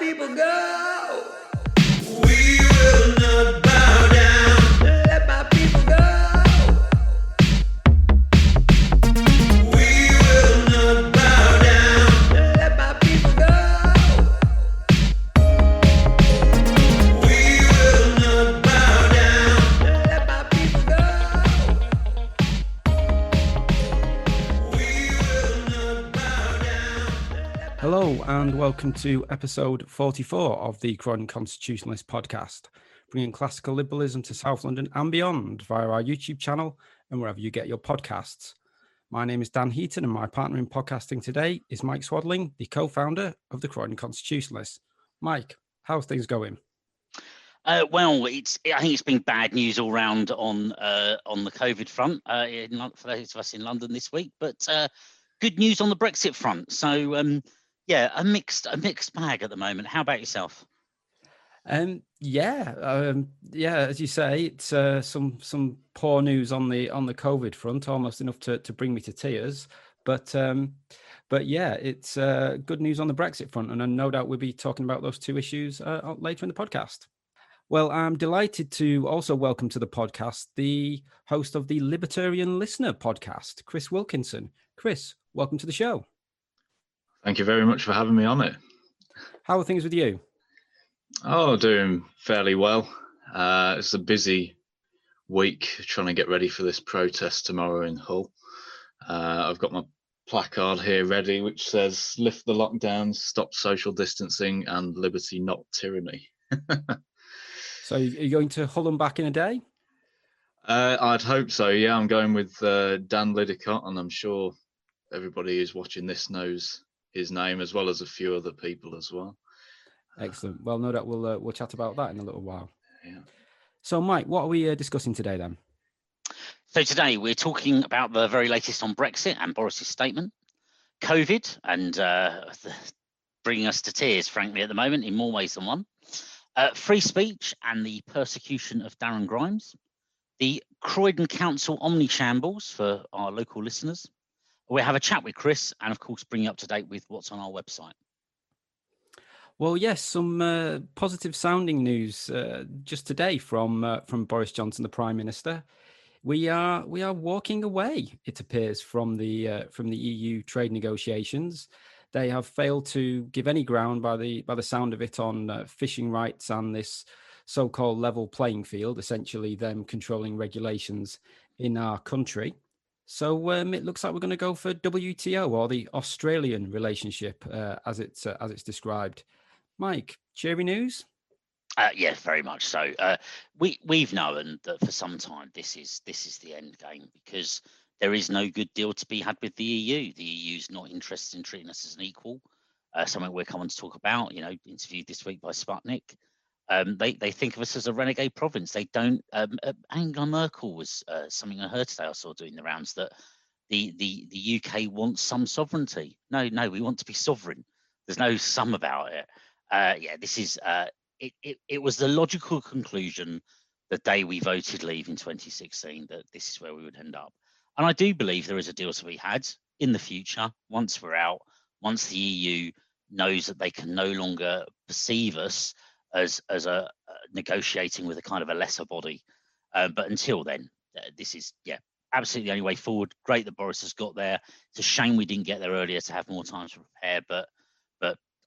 people go. We will not bow down. Let my people go. We will not bow down. Let my people go. We will not bow down. Let my people go. We will not bow down. Hello and welcome to episode 44 of the Croydon Constitutionalist podcast, bringing classical liberalism to South London and beyond via our YouTube channel and wherever you get your podcasts. My name is Dan Heaton and my partner in podcasting today is Mike Swadling, the co-founder of the Croydon Constitutionalist. Mike, how's things going? Well, I think it's been bad news all round on the COVID front for those of us in London this week, but good news on the Brexit front. So a mixed bag at the moment. How about yourself? As you say, it's some poor news on the COVID front, almost enough to bring me to tears. But it's good news on the Brexit front, and no doubt we'll be talking about those two issues later in the podcast. Well, I'm delighted to also welcome to the podcast the host of the Libertarian Listener podcast, Chris Wilkinson. Chris, welcome to the show. Thank you very much for having me on it. How are things with you? Oh, doing fairly well. It's a busy week trying to get ready for this protest tomorrow in Hull. I've got my placard here ready, which says lift the lockdowns, stop social distancing, and liberty, not tyranny. So are you going to Hull and back in a day? I'd hope so, yeah. I'm going with Dan Lidicott, and I'm sure everybody who's watching this knows his name, as well as a few other people as well. Excellent. Well, no doubt we'll chat about that in a little while. Yeah. So, Mike, what are we discussing today then? So today we're talking about the very latest on Brexit and Boris's statement, COVID, and bringing us to tears, frankly, at the moment, in more ways than one. Free speech and the persecution of Darren Grimes, the Croydon Council omni-shambles for our local listeners. We'll have a chat with Chris and, of course, bring you up to date with what's on our website. Well, yes, some positive sounding news just today from Boris Johnson, the Prime Minister. We are walking away, it appears, from the EU trade negotiations. They have failed to give any ground by the sound of it on fishing rights and this so-called level playing field, essentially them controlling regulations in our country. So it looks like we're going to go for WTO, or the Australian relationship, as it's described. Mike, cheery news? Yeah, very much so. We've known that for some time this is the end game, because there is no good deal to be had with the EU. The EU is not interested in treating us as an equal. Something we're coming to talk about. Interviewed this week by Sputnik. They think of us as a renegade province. They don't. Angela Merkel was something I heard today. I saw doing the rounds that the UK wants some sovereignty. No, we want to be sovereign. There's no some about it. This is. It was the logical conclusion the day we voted leave in 2016 that this is where we would end up. And I do believe there is a deal to be had in the future once we're out, once the EU knows that they can no longer perceive us as a negotiating with a kind of a lesser body. But until then, this is, absolutely the only way forward. Great that Boris has got there. It's a shame we didn't get there earlier to have more time to prepare, but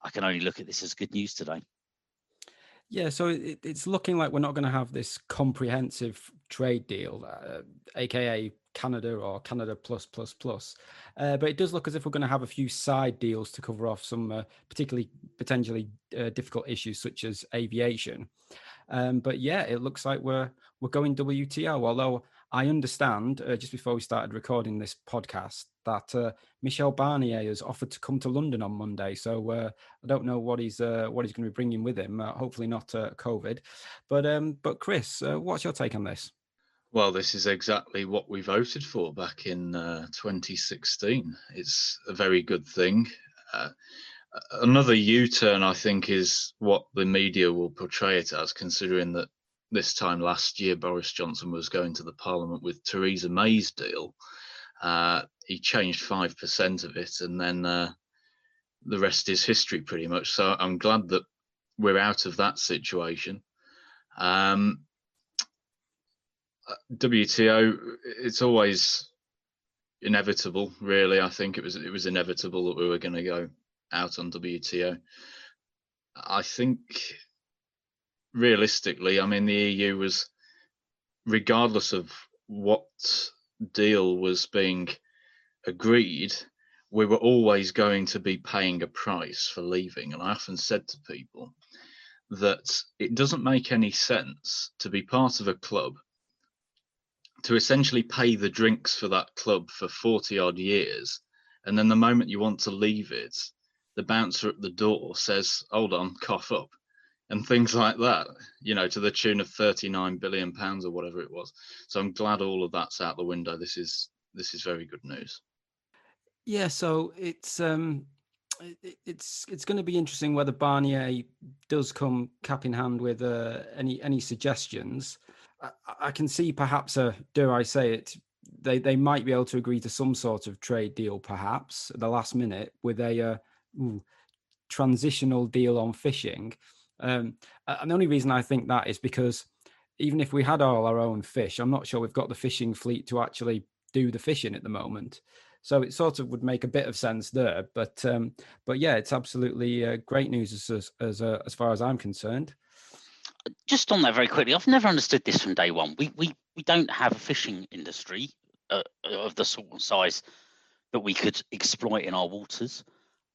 I can only look at this as good news today. Yeah, so it's looking like we're not going to have this comprehensive trade deal, aka Canada or Canada plus. But it does look as if we're going to have a few side deals to cover off some potentially difficult issues such as aviation. But yeah, it looks like we're going WTO, although I understand just before we started recording this podcast that Michel Barnier has offered to come to London on Monday. So I don't know what he's going to be bringing with him. Hopefully not COVID. But Chris, what's your take on this? Well, this is exactly what we voted for back in 2016. It's a very good thing. Another U-turn, I think, is what the media will portray it as, considering that this time last year, Boris Johnson was going to the Parliament with Theresa May's deal. He changed 5% of it, and then the rest is history, pretty much. So I'm glad that we're out of that situation. WTO, it's always inevitable, really. I think it was inevitable that we were going to go out on WTO. I think realistically, I mean, the EU was, regardless of what deal was being agreed, we were always going to be paying a price for leaving. And I often said to people that it doesn't make any sense to be part of a club, to essentially pay the drinks for that club for 40 odd years, and then the moment you want to leave it, the bouncer at the door says, hold on, cough up, and things like that, you know, to the tune of 39 billion pounds or whatever it was. So I'm glad all of that's out the window. This is very good news. Yeah, so it's going to be interesting whether Barnier does come cap in hand with any suggestions. I can see perhaps dare I say it, they might be able to agree to some sort of trade deal, perhaps at the last minute, with a transitional deal on fishing. And the only reason I think that is because even if we had all our own fish, I'm not sure we've got the fishing fleet to actually do the fishing at the moment. So it sort of would make a bit of sense there. But yeah, it's absolutely great news as far as I'm concerned. Just on that very quickly, I've never understood this from day one. We don't have a fishing industry of the sort of size that we could exploit in our waters.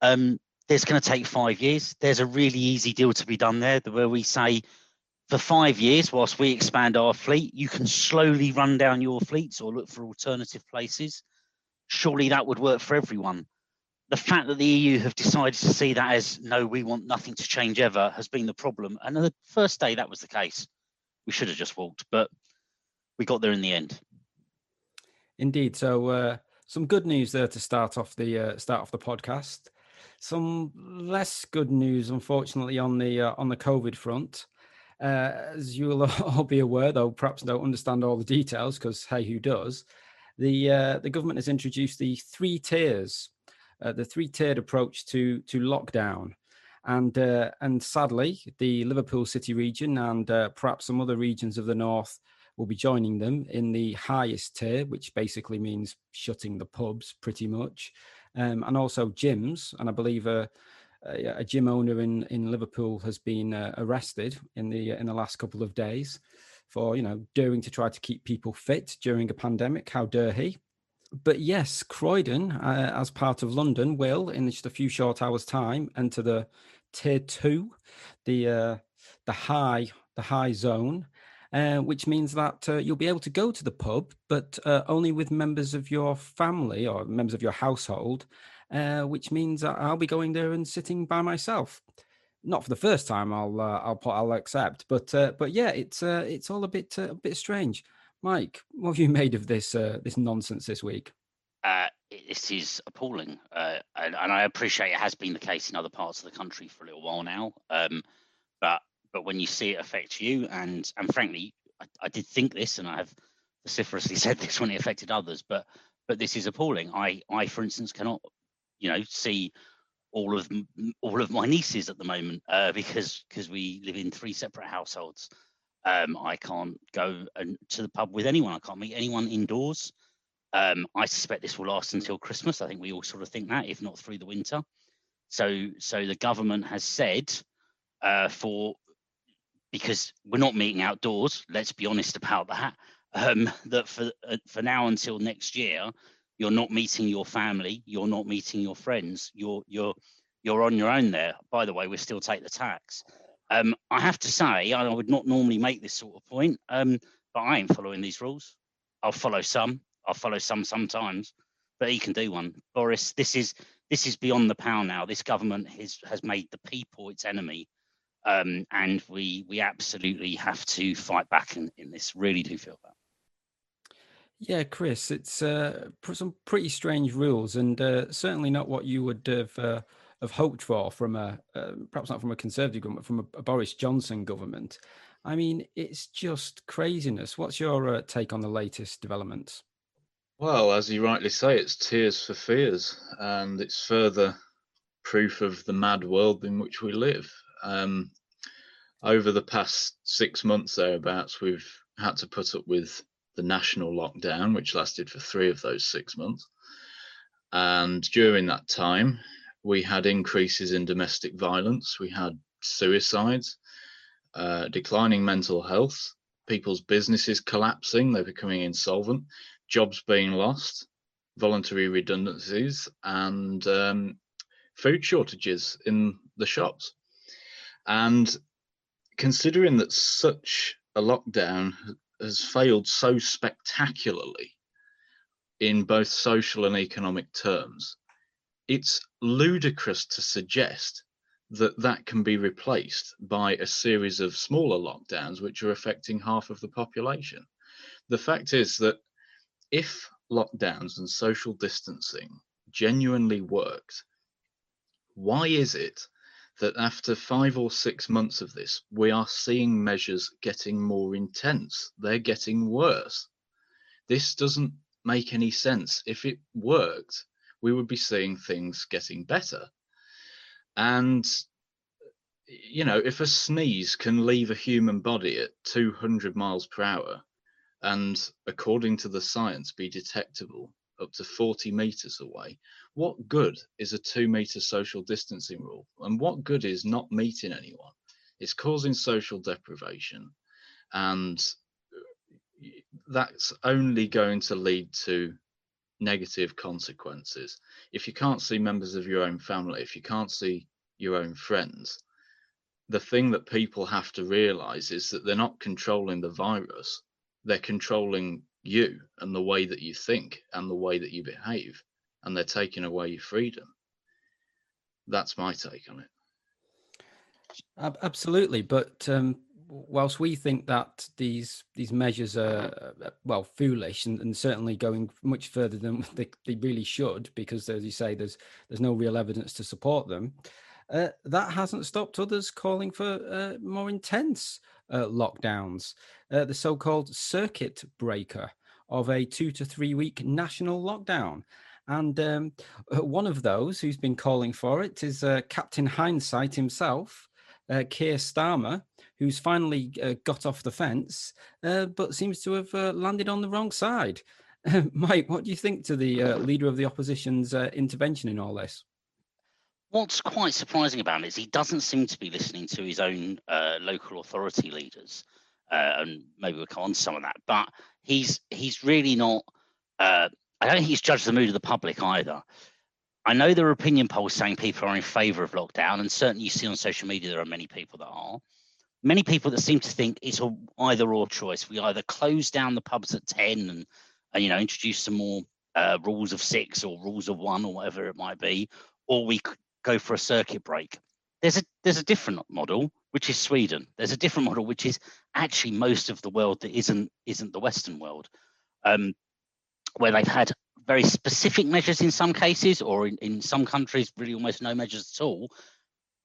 There's going to take 5 years. There's a really easy deal to be done there, where we say, for 5 years, whilst we expand our fleet, you can slowly run down your fleets or look for alternative places. Surely that would work for everyone. The fact that the EU have decided to see that as, no, we want nothing to change ever, has been the problem. And on the first day that was the case. We should have just walked, but we got there in the end. Indeed. So some good news there to start off the podcast. Some less good news, unfortunately, on the COVID front. As you'll all be aware, though perhaps don't understand all the details, because hey, who does? The government has introduced the three tiers, the three-tiered approach to lockdown, and sadly, the Liverpool City region and perhaps some other regions of the north will be joining them in the highest tier, which basically means shutting the pubs pretty much, and also gyms. And I believe a gym owner in Liverpool has been arrested in the last couple of days for, daring to try to keep people fit during a pandemic. How dare he? But yes, Croydon, as part of London, will in just a few short hours' time enter the tier 2, the high zone, which means that you'll be able to go to the pub, but only with members of your family or members of your household, which means I'll be going there and sitting by myself. Not for the first time, I'll accept, but yeah, it's all a bit strange. Mike, what have you made of this nonsense this week? This is appalling, and I appreciate it has been the case in other parts of the country for a little while now. But when you see it affect you, and frankly, I did think this, and I have vociferously said this when it affected others. But this is appalling. I, for instance, cannot, see all of my nieces at the moment because we live in 3 separate households. I can't go to the pub with anyone. I can't meet anyone indoors. I suspect this will last until Christmas. I think we all sort of think that, if not through the winter. So the government has said because we're not meeting outdoors, let's be honest about that, that for now until next year, you're not meeting your family, you're not meeting your friends, you're on your own there. By the way, we still take the tax. I have to say, I would not normally make this sort of point, but I ain't following these rules. I'll follow some sometimes, but he can do one. Boris, this is beyond the pale now. This government has made the people its enemy, and we absolutely have to fight back in this. Really do feel that. Yeah, Chris, it's some pretty strange rules, and certainly not what you would have hoped for from perhaps not from a Conservative government, from a Boris Johnson government. I mean, it's just craziness. What's your take on the latest developments? Well, as you rightly say, it's tears for fears, and it's further proof of the mad world in which we live. over the past 6 months thereabouts, we've had to put up with the national lockdown, which lasted for 3 of those 6 months. And during that time, we had increases in domestic violence, we had suicides, declining mental health, people's businesses collapsing, they're becoming insolvent, jobs being lost, voluntary redundancies, and food shortages in the shops. And considering that such a lockdown has failed so spectacularly in both social and economic terms, it's ludicrous to suggest that that can be replaced by a series of smaller lockdowns which are affecting half of the population. The fact is that if lockdowns and social distancing genuinely worked, why is it that after 5 or 6 months of this, we are seeing measures getting more intense? They're getting worse. This doesn't make any sense. If it worked, we would be seeing things getting better. And, you know, if a sneeze can leave a human body at 200 miles per hour, and according to the science, be detectable up to 40 meters away, what good is a 2-meter social distancing rule? And what good is not meeting anyone? It's causing social deprivation, and that's only going to lead to negative consequences. If you can't see members of your own family, if you can't see your own friends, the thing that people have to realize is that they're not controlling the virus, they're controlling you and the way that you think and the way that you behave, and they're taking away your freedom. That's my take on it. Absolutely, but whilst we think that these measures are well foolish and certainly going much further than they really should, because as you say, there's no real evidence to support them. That hasn't stopped others calling for more intense lockdowns, the so-called circuit breaker of a 2 to 3 week national lockdown. And one of those who's been calling for it is Captain Hindsight himself, Keir Starmer, who's finally got off the fence, but seems to have landed on the wrong side. Mike, what do you think to the leader of the opposition's intervention in all this? What's quite surprising about it is he doesn't seem to be listening to his own local authority leaders, and maybe we'll come on to some of that. But he's really not. I don't think he's judged the mood of the public either. I know there are opinion polls saying people are in favour of lockdown, and certainly you see on social media there are many people that are. Many people that seem to think it's an either-or choice. We either close down the pubs at 10 and introduce some more rules of 6 or rules of 1 or whatever it might be, or we go for a circuit break. There's a different model, which is Sweden. There's a different model, which is actually most of the world that isn't the Western world, where they've had very specific measures in some cases, or in some countries really almost no measures at all.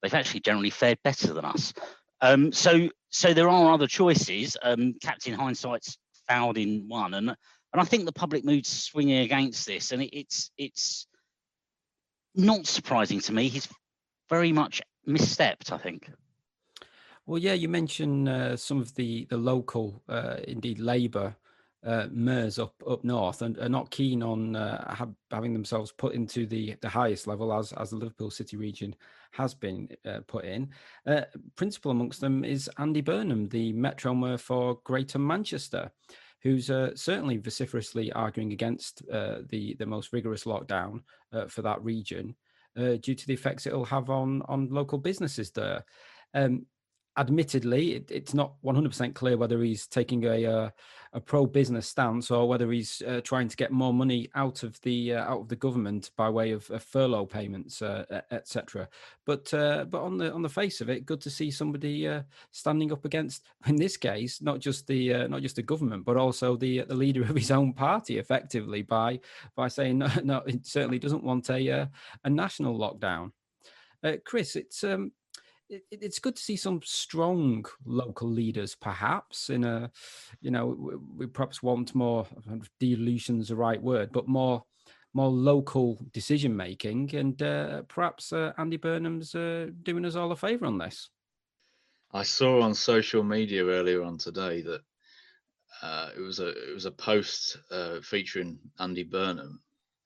They've actually generally fared better than us. So there are other choices. Captain Hindsight's fouled in one, and I think the public mood's swinging against this, and it's not surprising to me. He's very much misstepped, I think. Well, yeah, you mentioned some of the local, indeed Labour mayors up north, and are not keen on having themselves put into the highest level as the Liverpool City region has been put in. Principal amongst them is Andy Burnham, the Metro Mayor for Greater Manchester, who's certainly vociferously arguing against the most rigorous lockdown for that region due to the effects it'll have on local businesses there. Admittedly, it's not 100% clear whether he's taking a pro-business stance or whether he's trying to get more money out of the government by way of furlough payments, etc. But on the face of it, good to see somebody standing up against, in this case, not just the government, but also the leader of his own party, effectively by saying no, it certainly doesn't want a national lockdown. Chris, it's good to see some strong local leaders, perhaps we perhaps want more, delusion's the right word, but more local decision making, and perhaps Andy Burnham's doing us all a favour on this. I saw on social media earlier on today that it was a post featuring Andy Burnham,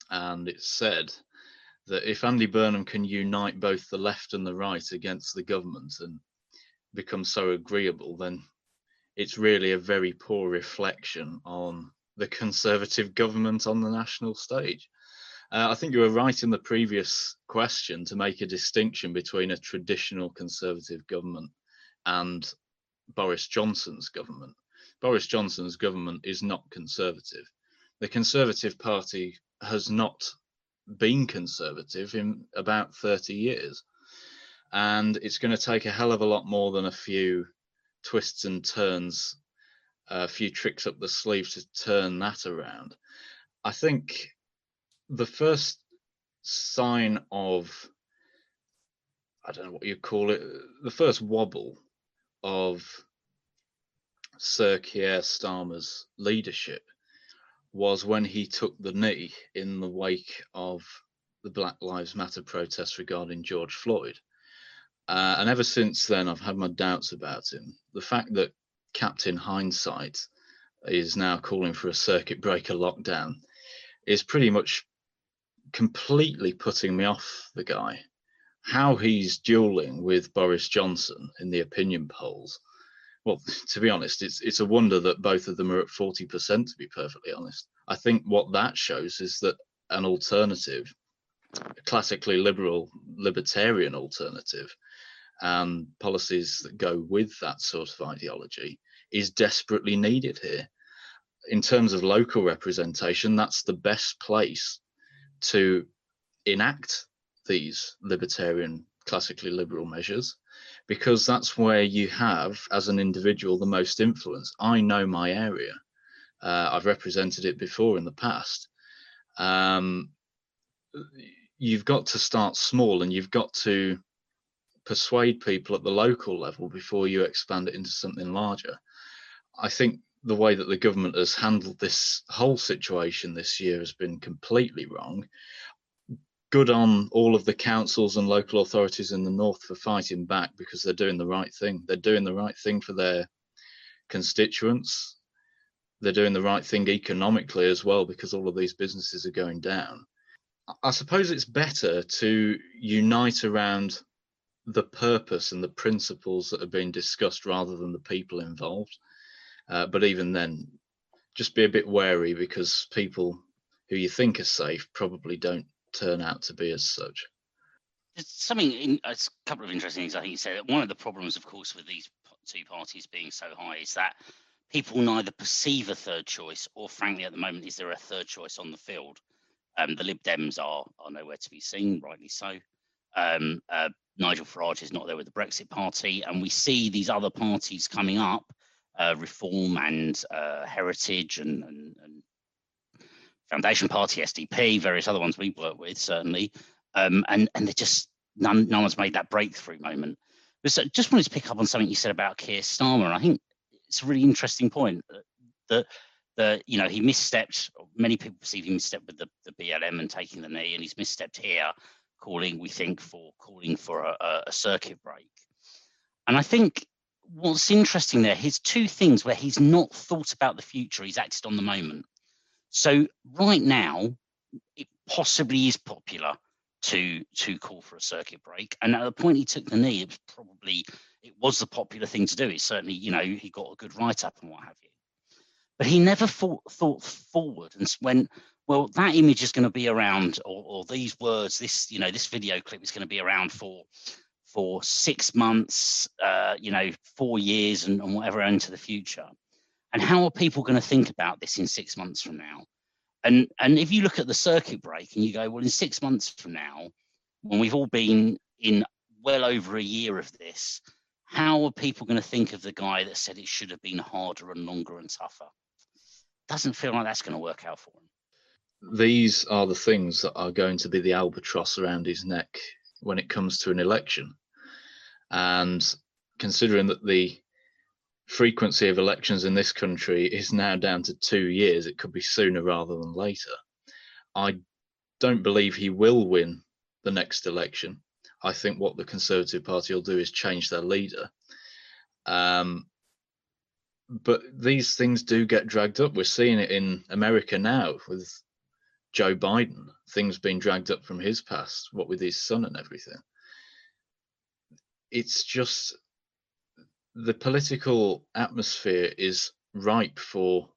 and it said that if Andy Burnham can unite both the left and the right against the government and become so agreeable, then it's really a very poor reflection on the Conservative government on the national stage. I think you were right in the previous question to make a distinction between a traditional Conservative government and Boris Johnson's government. Boris Johnson's government is not Conservative. The Conservative Party has not been Conservative in about 30 years. And it's going to take a hell of a lot more than a few twists and turns, a few tricks up the sleeve to turn that around. I think the first sign of, I don't know what you call it, the first wobble of Sir Keir Starmer's leadership was when he took the knee in the wake of the Black Lives Matter protests regarding George Floyd. And ever since then, I've had my doubts about him. The fact that Captain Hindsight is now calling for a circuit breaker lockdown is pretty much completely putting me off the guy. How he's dueling with Boris Johnson in the opinion polls, well, to be honest, it's a wonder that both of them are at 40%, to be perfectly honest. I think what that shows is that an alternative, a classically liberal, libertarian alternative, and policies that go with that sort of ideology is desperately needed here. In terms of local representation, that's the best place to enact these libertarian, classically liberal measures, because that's where you have, as an individual, the most influence. I know my area. I've represented it before in the past. You've got to start small, and you've got to persuade people at the local level before you expand it into something larger. I think the way that the government has handled this whole situation this year has been completely wrong. Good on all of the councils and local authorities in the north for fighting back, because they're doing the right thing. They're doing the right thing for their constituents. They're doing the right thing economically as well, because all of these businesses are going down. I suppose it's better to unite around the purpose and the principles that are being discussed rather than the people involved. But even then, just be a bit wary, because people who you think are safe probably don't turn out to be as such. There's something, a couple of interesting things I think you said. One of the problems, of course, with these two parties being so high is that people neither perceive a third choice, or frankly, at the moment, is there a third choice on the field? The Lib Dems are nowhere to be seen, rightly so. Nigel Farage is not there with the Brexit Party, and we see these other parties coming up, Reform and Heritage and Foundation Party, SDP, various other ones we work with, certainly, and they're just no one's made that breakthrough moment. But just wanted to pick up on something you said about Keir Starmer, and I think it's a really interesting point that he misstepped. Many people perceive he misstepped with the BLM and taking the knee, and he's misstepped here, calling for a circuit break. And I think what's interesting there, his two things where he's not thought about the future, he's acted on the moment. So right now, it possibly is popular to call for a circuit break. And at the point he took the knee, it was the popular thing to do. It certainly, he got a good write-up and what have you. But he never thought forward and went, well, that image is going to be around, or these words, this video clip is going to be around for 6 months, 4 years and whatever into the future. And how are people going to think about this in 6 months from now? And if you look at the circuit break and you go, well, in 6 months from now, when we've all been in well over a year of this, how are people going to think of the guy that said it should have been harder and longer and tougher? Doesn't feel like that's going to work out for him. These are the things that are going to be the albatross around his neck when it comes to an election. And considering that the frequency of elections in this country is now down to 2 years, it could be sooner rather than later. I don't believe he will win the next election. I think what the Conservative Party will do is change their leader. But these things do get dragged up. We're seeing it in America now with Joe Biden, things being dragged up from his past, what with his son and everything. It's just the political atmosphere is ripe for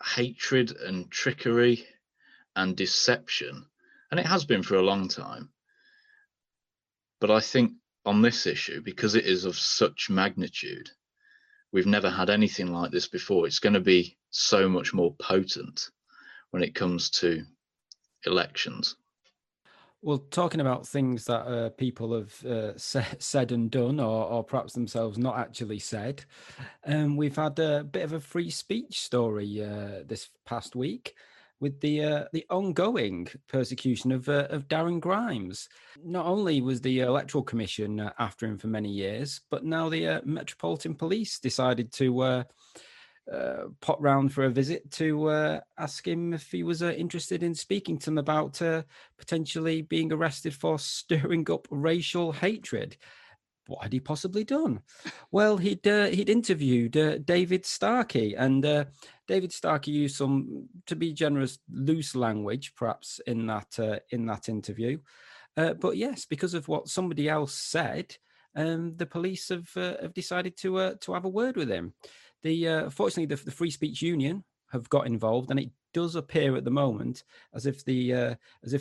hatred and trickery and deception, and it has been for a long time. But I think on this issue, because it is of such magnitude, we've never had anything like this before. It's going to be so much more potent when it comes to elections. Well, talking about things that people have said and done, or perhaps themselves not actually said, we've had a bit of a free speech story this past week with the ongoing persecution of Darren Grimes. Not only was the Electoral Commission after him for many years, but now the Metropolitan Police decided to pop round for a visit to ask him if he was interested in speaking to them about potentially being arrested for stirring up racial hatred. What had he possibly done? Well, he'd interviewed David Starkey, and David Starkey used some, to be generous, loose language, perhaps in that interview. But yes, because of what somebody else said, the police have decided to have a word with him. Fortunately, the Free Speech Union have got involved, and it does appear at the moment as if the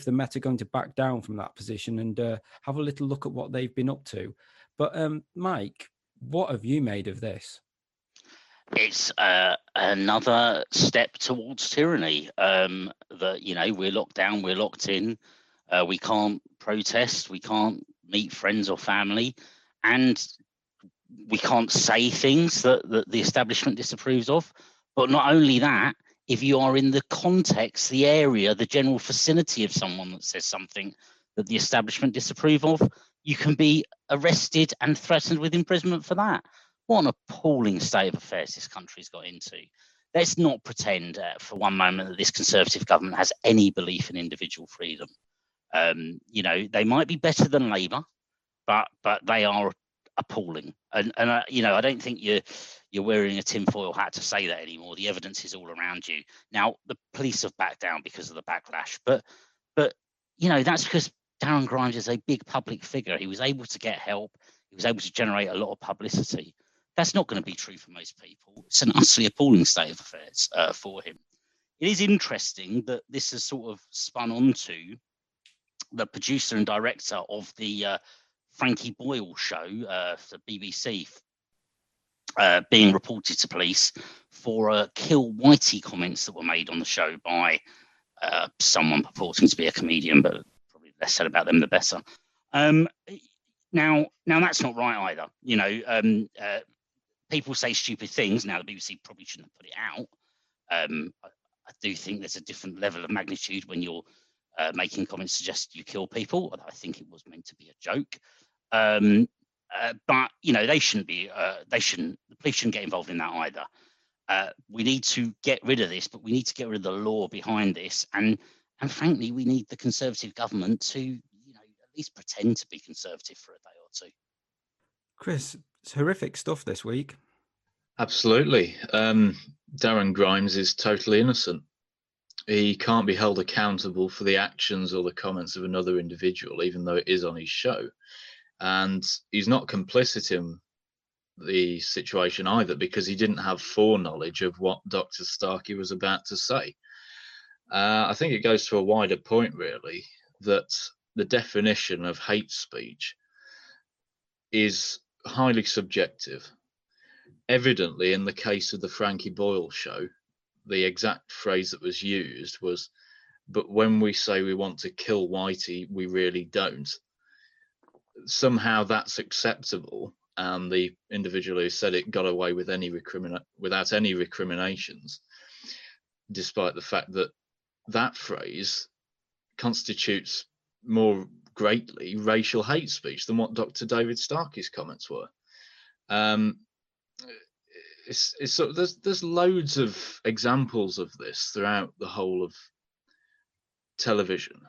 Met are going to back down from that position and have a little look at what they've been up to. But Mike, what have you made of this? It's another step towards tyranny. That, you know, we're locked down, we're locked in, we can't protest, we can't meet friends or family, and we can't say things that the establishment disapproves of. But not only that, if you are in the context, the area, the general vicinity of someone that says something that the establishment disapprove of, you can be arrested and threatened with imprisonment for that. What an appalling state of affairs this country's got into. Let's not pretend for one moment that this Conservative government has any belief in individual freedom. You know, they might be better than Labour, but they are appalling. And you know, I don't think you're wearing a tinfoil hat to say that anymore. The evidence is all around you. Now, the police have backed down because of the backlash, but you know, that's because Darren Grimes is a big public figure. He was able to get help. He was able to generate a lot of publicity. That's not going to be true for most people. It's an utterly appalling state of affairs for him. It is interesting that this has sort of spun onto the producer and director of the Frankie Boyle show for BBC being reported to police for kill Whitey comments that were made on the show by someone purporting to be a comedian, but probably less said about them the better. Now that's not right either. You know, people say stupid things. Now the BBC probably shouldn't have put it out. I do think there's a different level of magnitude when you're making comments suggest you kill people. I think it was meant to be a joke. But you know, they shouldn't be. The police shouldn't get involved in that either. We need to get rid of this, but we need to get rid of the law behind this. And frankly, we need the Conservative government to, you know, at least pretend to be Conservative for a day or two. Chris, it's horrific stuff this week. Absolutely. Darren Grimes is totally innocent. He can't be held accountable for the actions or the comments of another individual, even though it is on his show. And he's not complicit in the situation either, because he didn't have foreknowledge of what Dr. Starkey was about to say. I think it goes to a wider point, really, that the definition of hate speech is highly subjective. Evidently, in the case of the Frankie Boyle show, the exact phrase that was used was, "But when we say we want to kill Whitey, we really don't." Somehow that's acceptable, and the individual who said it got away with without any recriminations, despite the fact that that phrase constitutes more greatly racial hate speech than what Dr. David Starkey's comments were. It's sort of, there's loads of examples of this throughout the whole of television,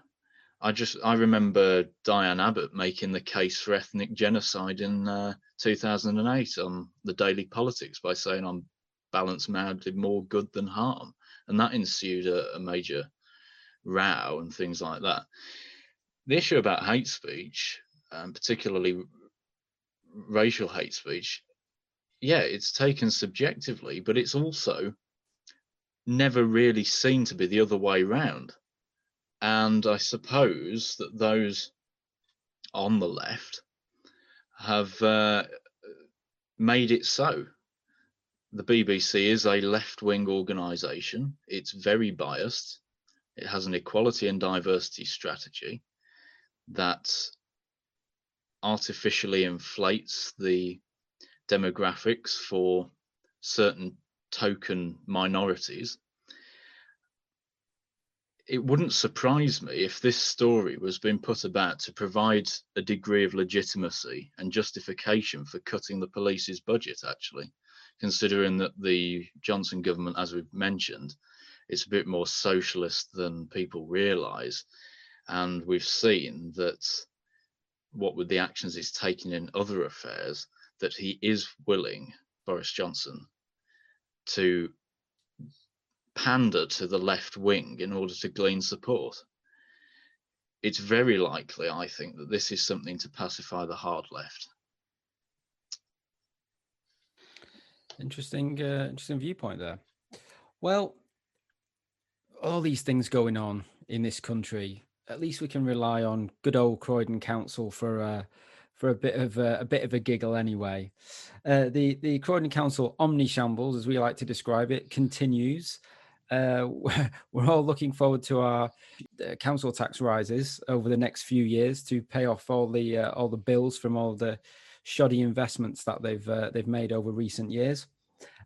I remember Diane Abbott making the case for ethnic genocide in 2008 on the Daily Politics by saying on balance man did more good than harm, and that ensued a major row and things like that. The issue about hate speech, particularly racial hate speech, yeah, it's taken subjectively, but it's also never really seen to be the other way round. And I suppose that those on the left have made it so. The BBC is a left-wing organisation. It's very biased. It has an equality and diversity strategy that artificially inflates the demographics for certain token minorities. It wouldn't surprise me if this story was being put about to provide a degree of legitimacy and justification for cutting the police's budget, actually, considering that the Johnson government, as we've mentioned, is a bit more socialist than people realise. And we've seen that what with the actions he's taken in other affairs, that he is willing, Boris Johnson, to pander to the left wing in order to glean support. It's very likely, I think, that this is something to pacify the hard left. Interesting viewpoint there. Well, all these things going on in this country, at least we can rely on good old Croydon Council for a bit of a giggle anyway. The Croydon Council omni-shambles, as we like to describe it, continues. We're all looking forward to our council tax rises over the next few years to pay off all the bills from all the shoddy investments that they've made over recent years.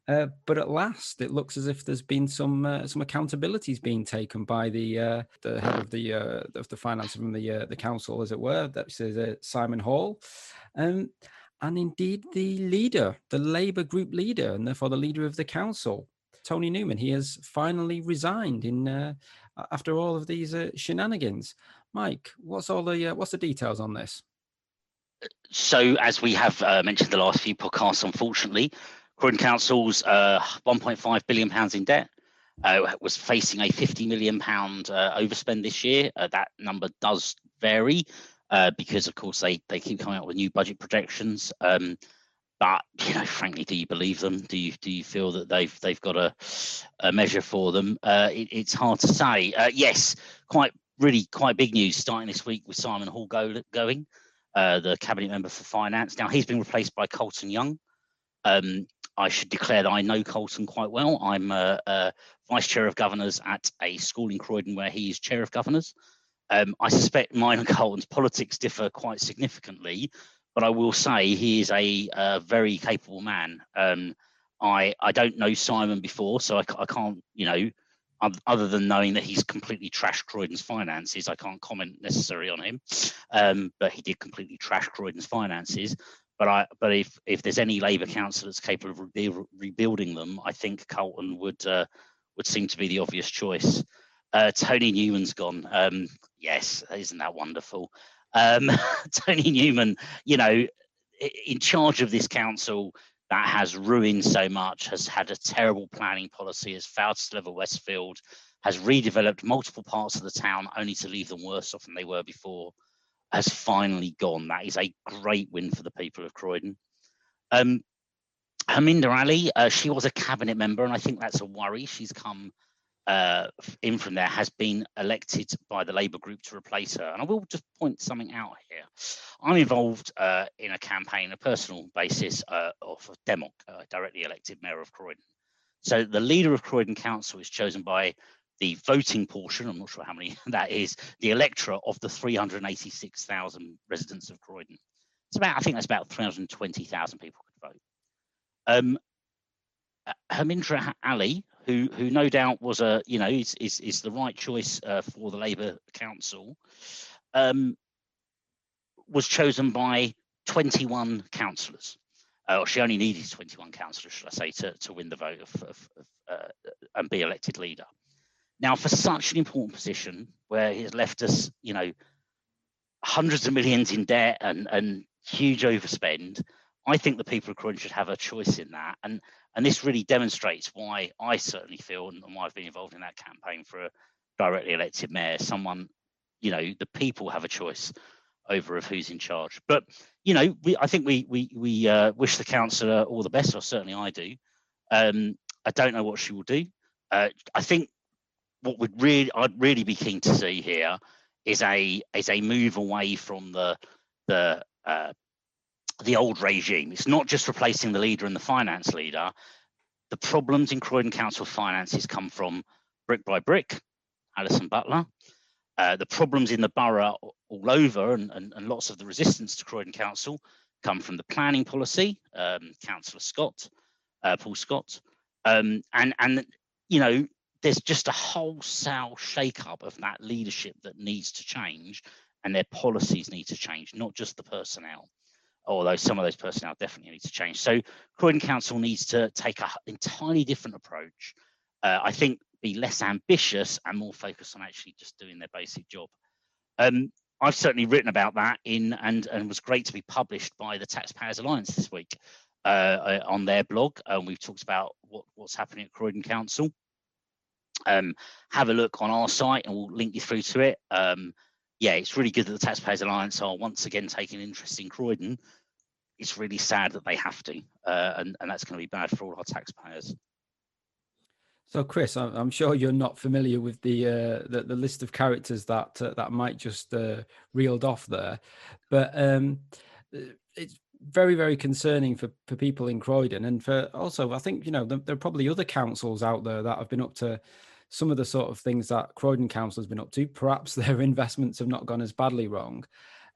But at last, it looks as if there's been some accountabilities being taken by the head of the finance from the council, as it were. That's Simon Hall, and indeed the Labour group leader, and therefore the leader of the council, Tony Newman. He has finally resigned after all of these shenanigans. Mike, what's the details on this? So, as we have mentioned the last few podcasts, unfortunately, Croydon Council's £1.5 billion in debt was facing a £50 million overspend this year. That number does vary because, of course, they keep coming up with new budget projections. But frankly, do you believe them? Do you feel that they've got a measure for them? It's hard to say. Yes, quite big news starting this week with Simon Hall going, the cabinet member for finance. Now he's been replaced by Colton Young. I should declare that I know Colton quite well. I'm vice chair of governors at a school in Croydon where he is chair of governors. I suspect mine and Colton's politics differ quite significantly, but I will say he is a very capable man. I don't know Simon before, so I can't, other than knowing that he's completely trashed Croydon's finances, I can't comment necessarily on him. But he did completely trash Croydon's finances. But if there's any Labour council that's capable of rebuilding them, I think Colton would seem to be the obvious choice. Tony Newman's gone. Yes, isn't that wonderful? Tony Newman, in charge of this council that has ruined so much, has had a terrible planning policy, has failed to deliver Westfield, has redeveloped multiple parts of the town only to leave them worse off than they were before, has finally gone. That is a great win for the people of Croydon. Harminder Ali, she was a cabinet member, and I think that's a worry. She's come in from there, has been elected by the Labour group to replace her. And I will just point something out here. I'm involved in a campaign, a personal basis of a Democ, directly elected mayor of Croydon. So the leader of Croydon Council is chosen by the voting portion, I'm not sure how many that is, the electorate of the 386,000 residents of Croydon. I think that's about 320,000 people could vote. Harminder Ali, who no doubt was is the right choice for the Labour Council, was chosen by 21 councillors. Or she only needed 21 councillors, should I say, to win the vote and be elected leader. Now, for such an important position where he's left us, you know, hundreds of millions in debt and huge overspend, I think the people of Croydon should have a choice in that. And this really demonstrates why I certainly feel, and why I've been involved in that campaign for a directly elected mayor, someone, you know, the people have a choice over of who's in charge. But, you know, I think we wish the councillor all the best, or certainly I do. I don't know what she will do. I think what I'd really be keen to see here is a move away from the old regime. It's not just replacing the leader and the finance leader. The problems in Croydon Council finances come from brick by brick, Alison Butler. The problems in the borough all over, and lots of the resistance to Croydon Council come from the planning policy, Councillor Scott, Paul Scott, and you know, there's just a wholesale shake-up of that leadership that needs to change, and their policies need to change, not just the personnel, although some of those personnel definitely need to change. So Croydon Council needs to take an entirely different approach. I think be less ambitious and more focused on actually just doing their basic job. I've certainly written about that and was great to be published by the Taxpayers Alliance this week on their blog. We've talked about what's happening at Croydon Council. Have a look on our site and we'll link you through to it. Yeah, it's really good that the Taxpayers Alliance are once again taking interest in Croydon. It's really sad that they have to, and that's going to be bad for all our taxpayers. So, Chris, I'm sure you're not familiar with the list of characters that Mike just reeled off there, but it's very, very concerning for people in Croydon, and for also, I think, you know, there are probably other councils out there that have been up to some of the sort of things that Croydon Council has been up to. Perhaps their investments have not gone as badly wrong,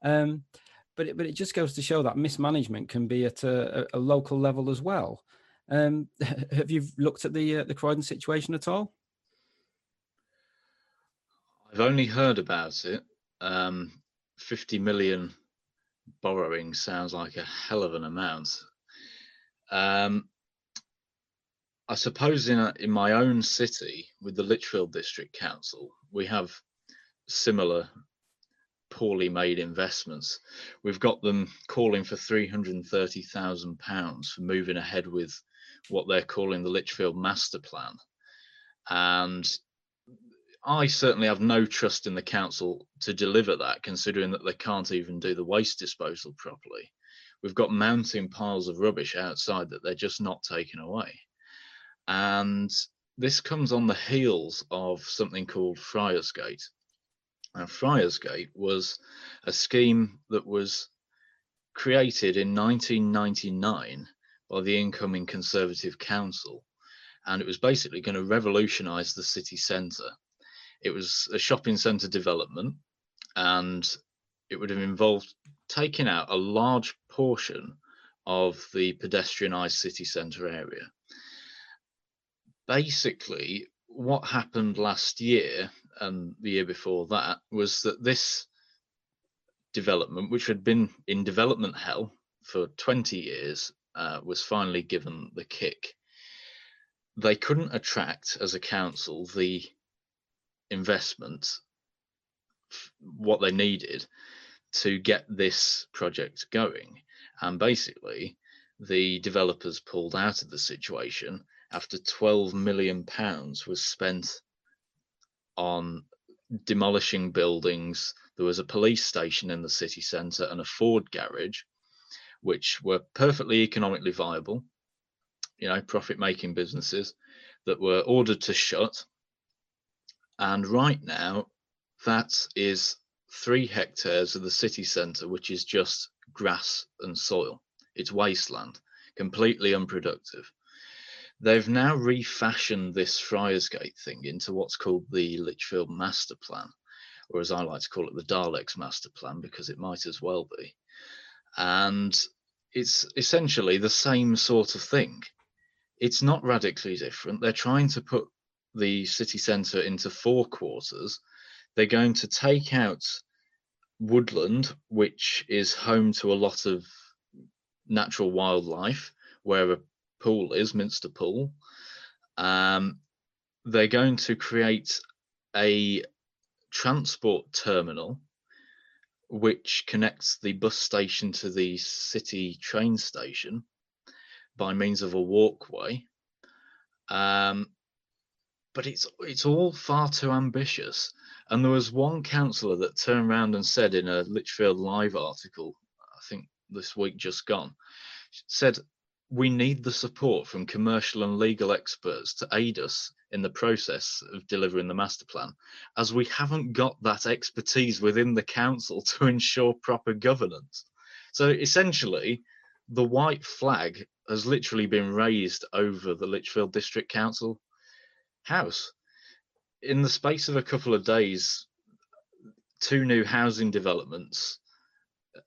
but it just goes to show that mismanagement can be at a local level as well. Have you looked at the Croydon situation at all? I've only heard about it. 50 million borrowing sounds like a hell of an amount. I suppose in my own city with the Litchfield District Council, we have similar poorly made investments. We've got them calling for £330,000 for moving ahead with what they're calling the Litchfield Master Plan. And I certainly have no trust in the council to deliver that, considering that they can't even do the waste disposal properly. We've got mounting piles of rubbish outside that they're just not taking away. And this comes on the heels of something called Fryersgate. Now, Fryersgate was a scheme that was created in 1999 by the incoming Conservative Council, and it was basically going to revolutionise the city centre. It was a shopping centre development, and it would have involved taking out a large portion of the pedestrianised city centre area. Basically, what happened last year and the year before that was that this development, which had been in development hell for 20 years, was finally given the kick. They couldn't attract, as a council, the investment, what they needed to get this project going. And basically, the developers pulled out of the situation after £12 million was spent on demolishing buildings. There was a police station in the city centre and a Ford garage, which were perfectly economically viable, you know, profit-making businesses that were ordered to shut. And right now, that is 3 hectares of the city centre, which is just grass and soil. It's wasteland, completely unproductive. They've now refashioned this Fryersgate thing into what's called the Litchfield Master Plan, or as I like to call it, the Daleks Master Plan, because it might as well be. And it's essentially the same sort of thing. It's not radically different. They're trying to put the city centre into 4 quarters. They're going to take out woodland, which is home to a lot of natural wildlife, where a pool is, Minster Pool. They're going to create a transport terminal which connects the bus station to the city train station by means of a walkway. But it's all far too ambitious. And there was one councillor that turned around and said in a Litchfield Live article, I think this week just gone, said, we need the support from commercial and legal experts to aid us in the process of delivering the master plan, as we haven't got that expertise within the council to ensure proper governance. So essentially, the white flag has literally been raised over the Litchfield District Council house. In the space of a couple of days, 2 new housing developments,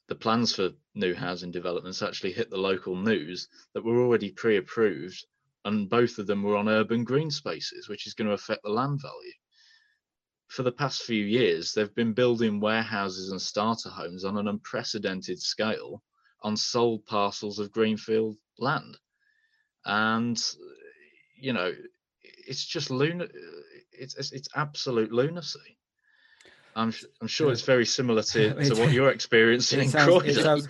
the plans for new housing developments actually hit the local news that were already pre-approved, and both of them were on urban green spaces, which is going to affect the land value. For the past few years, they've been building warehouses and starter homes on an unprecedented scale on sold parcels of greenfield land. And, you know, it's just it's absolute lunacy. I'm sure it's very similar to what you're experiencing in Croydon.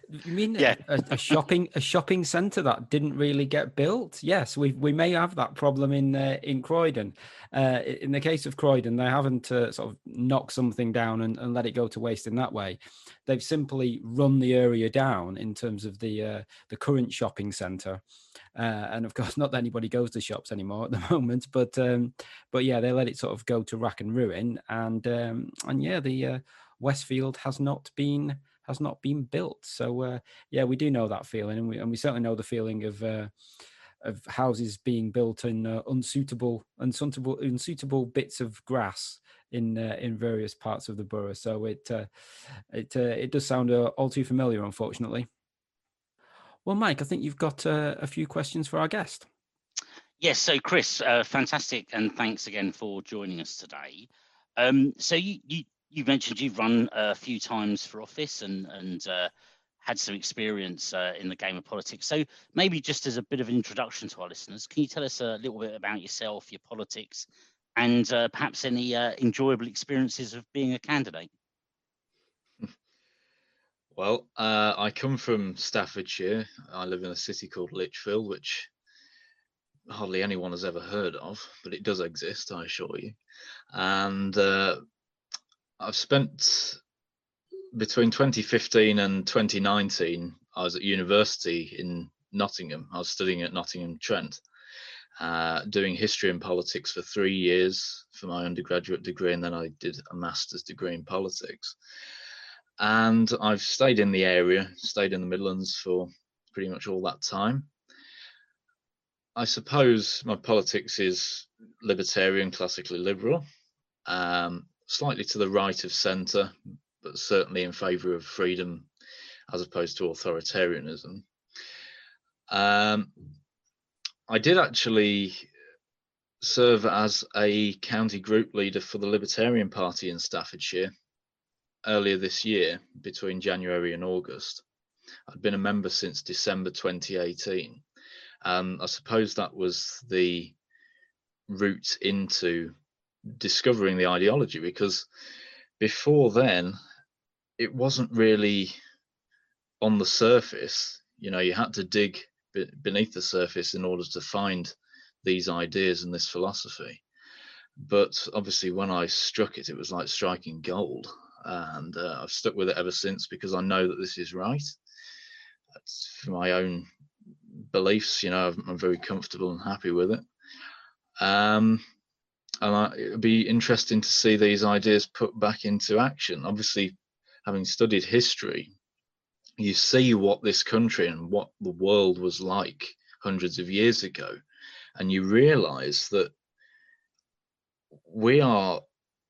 You mean Yeah. a shopping centre that didn't really get built? Yes, we may have that problem in Croydon. In the case of Croydon, they haven't sort of knocked something down and let it go to waste in that way. They've simply run the area down in terms of the current shopping centre. And of course, not that anybody goes to shops anymore at the moment, but yeah, they let it sort of go to rack and ruin, and yeah, the Westfield has not been built. So yeah, we do know that feeling, and we certainly know the feeling of houses being built in unsuitable bits of grass in various parts of the borough. So it does sound all too familiar, unfortunately. Well, Mike, I think you've got a few questions for our guest. Yes, so Chris, fantastic, and thanks again for joining us today. So you mentioned you've run a few times for office and had some experience in the game of politics. So maybe just as a bit of an introduction to our listeners, can you tell us a little bit about yourself, your politics, and perhaps any enjoyable experiences of being a candidate? Well, I come from Staffordshire. I live in a city called Litchfield, which hardly anyone has ever heard of, but it does exist, I assure you. And I've spent between 2015 and 2019, I was at university in Nottingham. I was studying at Nottingham Trent, doing history and politics for 3 years for my undergraduate degree, and then I did a master's degree in politics. And I've stayed in the area, stayed in the Midlands for pretty much all that time. I suppose my politics is libertarian, classically liberal, slightly to the right of centre, but certainly in favour of freedom as opposed to authoritarianism. I did actually serve as a county group leader for the Libertarian Party in Staffordshire earlier this year, between January and August. I'd been a member since December 2018. I suppose that was the route into discovering the ideology, because before then, it wasn't really on the surface. You know, you had to dig beneath the surface in order to find these ideas and this philosophy. But obviously, when I struck it, it was like striking gold. And I've stuck with it ever since, because I know that this is right. That's for my own beliefs, you know, I'm very comfortable and happy with it. And it'd be interesting to see these ideas put back into action. Obviously, having studied history, you see what this country and what the world was like hundreds of years ago, and you realize that we are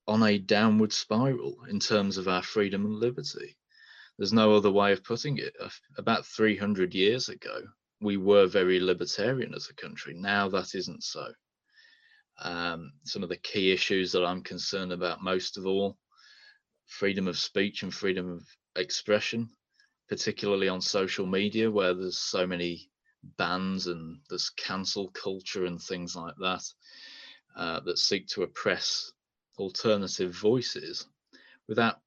on a downward spiral in terms of our freedom and liberty. There's no other way of putting it. About 300 years ago, we were very libertarian as a country. Now that isn't so. Some of the key issues that I'm concerned about most of all, freedom of speech and freedom of expression, particularly on social media, where there's so many bans and there's cancel culture and things like that, that seek to oppress alternative voices without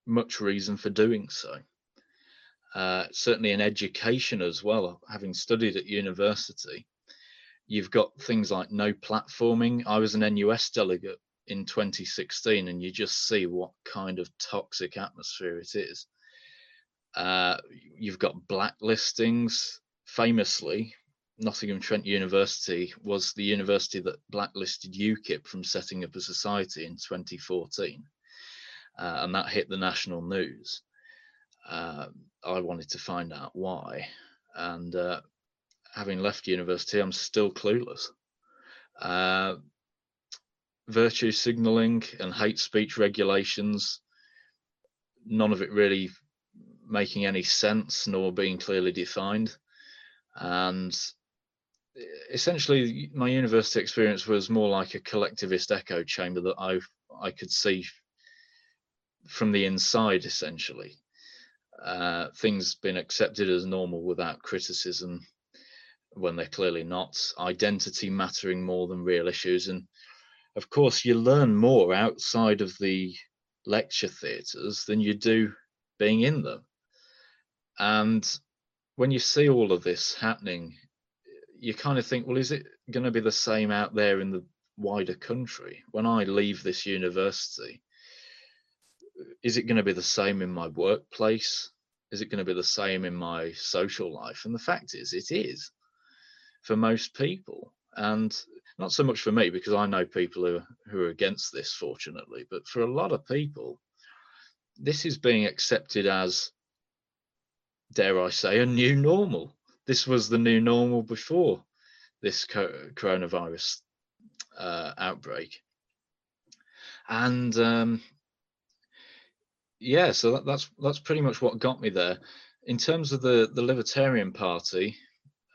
much reason for doing so. Certainly in education as well, having studied at university, you've got things like no platforming. I was an NUS delegate in 2016, and you just see what kind of toxic atmosphere it is. You've got blacklistings. Famously, Nottingham Trent University was the university that blacklisted UKIP from setting up a society in 2014, and that hit the national news. I wanted to find out why, and having left university, I'm still clueless. Virtue signalling and hate speech regulations, none of it really making any sense nor being clearly defined. And essentially, my university experience was more like a collectivist echo chamber that I could see from the inside, essentially. Things been accepted as normal without criticism when they're clearly not. Identity mattering more than real issues. And of course, you learn more outside of the lecture theatres than you do being in them. And when you see all of this happening, you kind of think, well, is it going to be the same out there in the wider country? When I leave this university, is it going to be the same in my workplace? Is it going to be the same in my social life? And the fact is, it is for most people. And not so much for me, because I know people who are against this, fortunately, but for a lot of people, this is being accepted as, dare I say, a new normal. This was the new normal before this coronavirus outbreak. And yeah, so that's pretty much what got me there. In terms of the Libertarian Party,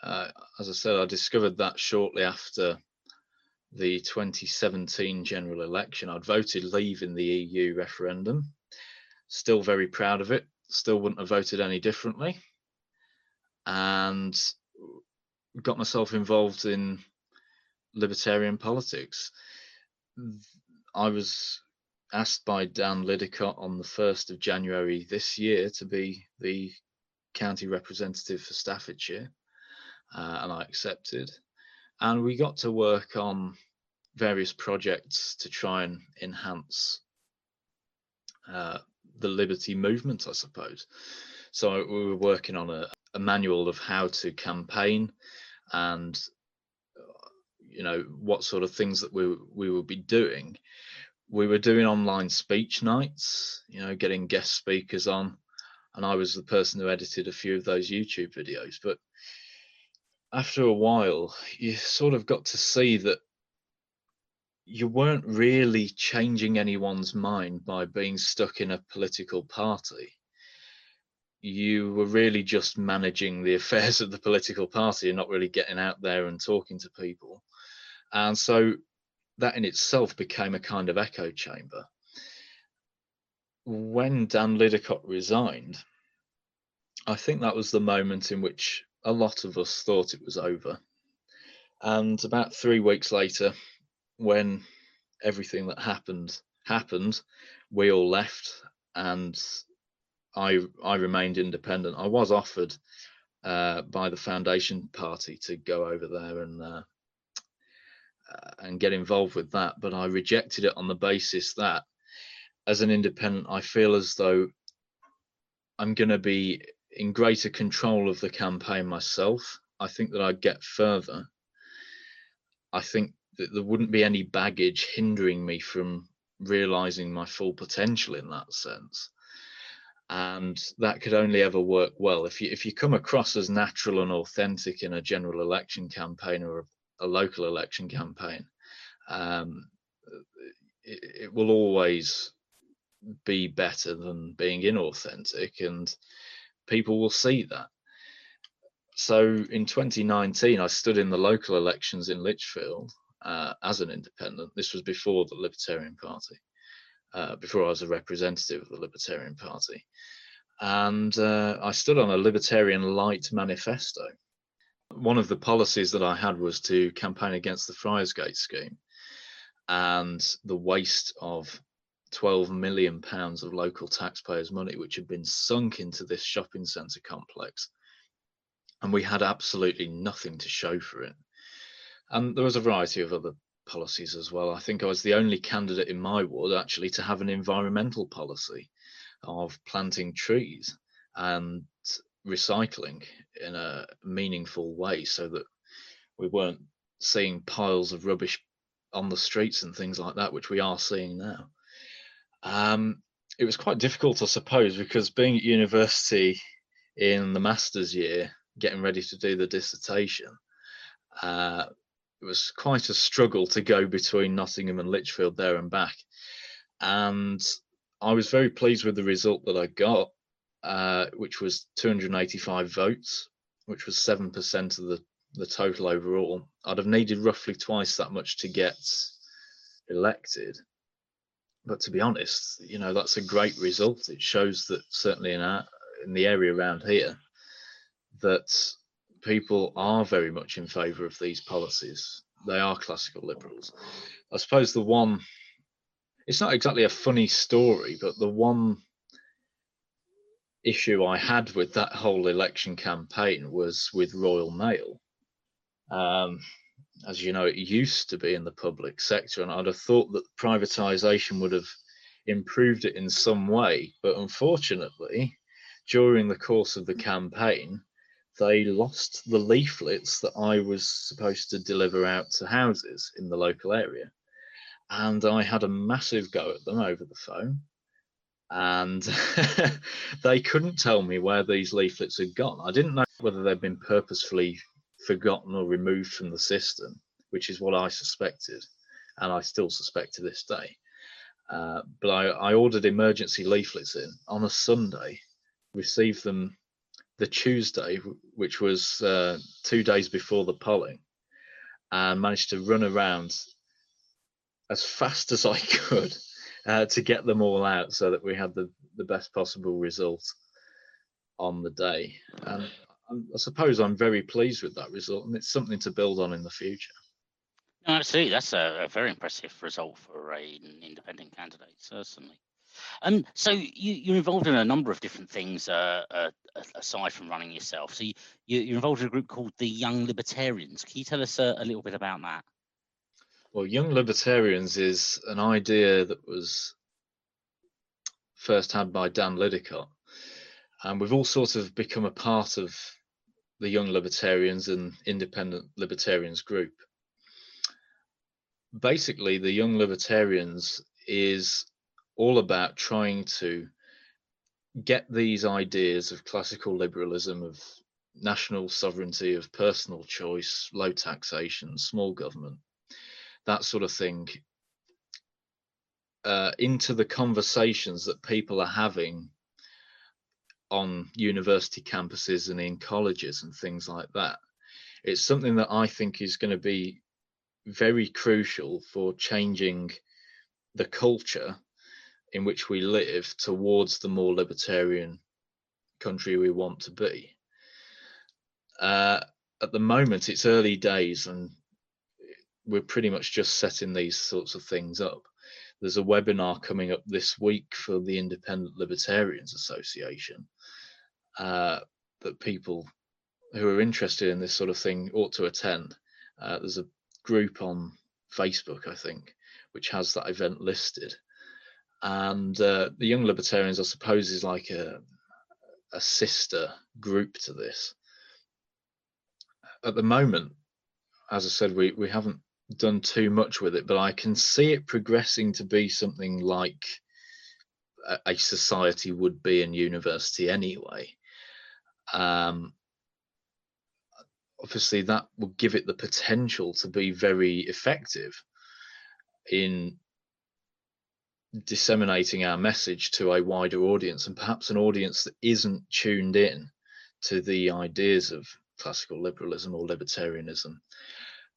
as I said, I discovered that shortly after the 2017 general election. I'd voted leave in the EU referendum. Still very proud of it. Still wouldn't have voted any differently. And got myself involved in libertarian politics. I was asked by Dan Lidicott on the 1st of January this year to be the county representative for Staffordshire, and I accepted. And we got to work on various projects to try and enhance the liberty movement, I suppose. So we were working on a manual of how to campaign, and what sort of things that we would be doing. We were doing online speech nights, getting guest speakers on, and I was the person who edited a few of those YouTube videos. But after a while, you sort of got to see that you weren't really changing anyone's mind by being stuck in a political party. You were really just managing the affairs of the political party and not really getting out there and talking to people. And so that in itself became a kind of echo chamber. When Dan Lidicott resigned, I think that was the moment in which a lot of us thought it was over. And about 3 weeks later, when everything that happened, we all left, and I remained independent. I was offered by the foundation party to go over there and get involved with that, but I rejected it on the basis that, as an independent, I feel as though I'm going to be in greater control of the campaign myself. I think that I'd get further. I think that there wouldn't be any baggage hindering me from realizing my full potential in that sense. And that could only ever work well if you come across as natural and authentic in a general election campaign or a local election campaign. It will always be better than being inauthentic, and people will see that. So in 2019, I stood in the local elections in Litchfield as an independent. This was before the Libertarian Party, before I was a representative of the Libertarian Party. And I stood on a Libertarian Light manifesto. One of the policies that I had was to campaign against the Fryersgate scheme. and the waste of £12 million of local taxpayers' money, which had been sunk into this shopping centre complex. And we had absolutely nothing to show for it. And there was a variety of other policies as well. I think I was the only candidate in my ward actually to have an environmental policy of planting trees and recycling in a meaningful way, so that we weren't seeing piles of rubbish on the streets and things like that, which we are seeing now. It was quite difficult, I suppose, because being at university in the master's year, getting ready to do the dissertation, it was quite a struggle to go between Nottingham and Litchfield there and back. And I was very pleased with the result that I got, which was 285 votes, which was 7% of the total overall. I'd have needed roughly twice that much to get elected. But to be honest, you know, that's a great result. It shows that certainly in the area around here, that people are very much in favour of these policies. They are classical liberals. I suppose it's not exactly a funny story, but the one issue I had with that whole election campaign was with Royal Mail. As you know, it used to be in the public sector, and I'd have thought that privatisation would have improved it in some way. But unfortunately, during the course of the campaign, they lost the leaflets that I was supposed to deliver out to houses in the local area. And I had a massive go at them over the phone. And they couldn't tell me where these leaflets had gone. I didn't know whether they'd been purposefully forgotten or removed from the system, which is what I suspected, and I still suspect to this day. But I ordered emergency leaflets in on a Sunday, received them the Tuesday, which was 2 days before the polling, and managed to run around as fast as I could to get them all out so that we had the best possible result on the day. And I suppose I'm very pleased with that result, and it's something to build on in the future. No, absolutely, that's a very impressive result for an independent candidate, certainly. So you're involved in a number of different things aside from running yourself. So you're involved in a group called the Young Libertarians. Can you tell us a little bit about that? Well, Young Libertarians is an idea that was first had by Dan Lidicott, and we've all sort of become a part of the Young Libertarians and Independent Libertarians group. Basically, the Young Libertarians is all about trying to get these ideas of classical liberalism, of national sovereignty, of personal choice, low taxation, small government, that sort of thing, into the conversations that people are having on university campuses and in colleges and things like that. It's something that I think is going to be very crucial for changing the culture in which we live towards the more libertarian country we want to be. At the moment, it's early days, and we're pretty much just setting these sorts of things up. There's a webinar coming up this week for the Independent Libertarians Association that people who are interested in this sort of thing ought to attend. There's a group on Facebook, I think, which has that event listed. And the Young Libertarians, I suppose, is like a sister group to this. At the moment, as I said, we haven't done too much with it, but I can see it progressing to be something like a society would be in university anyway. Obviously, that will give it the potential to be very effective in disseminating our message to a wider audience, and perhaps an audience that isn't tuned in to the ideas of classical liberalism or libertarianism,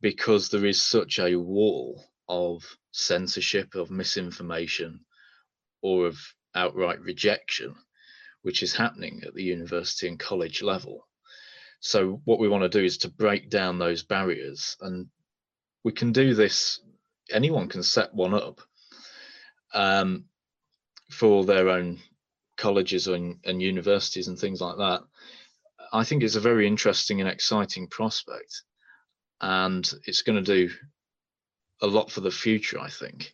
because there is such a wall of censorship, of misinformation, or of outright rejection, which is happening at the university and college level. So what we want to do is to break down those barriers, and we can do this anyone can set one up for their own colleges and universities and things like that. I think it's a very interesting and exciting prospect, and it's going to do a lot for the future, I think.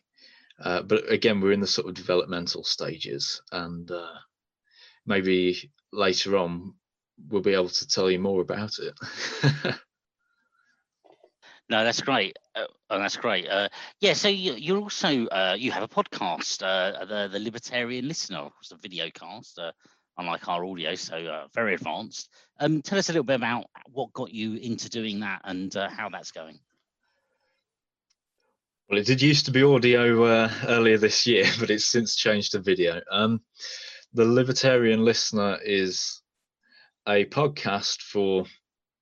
But again, we're in the sort of developmental stages, and maybe later on we'll be able to tell you more about it. No, that's great. That's great. Yeah, so you're also you have a podcast, the Libertarian Listener. It's a video cast, unlike our audio, so very advanced. Tell us a little bit about what got you into doing that and how that's going. Well, it did used to be audio earlier this year, but it's since changed to video. The Libertarian Listener is a podcast for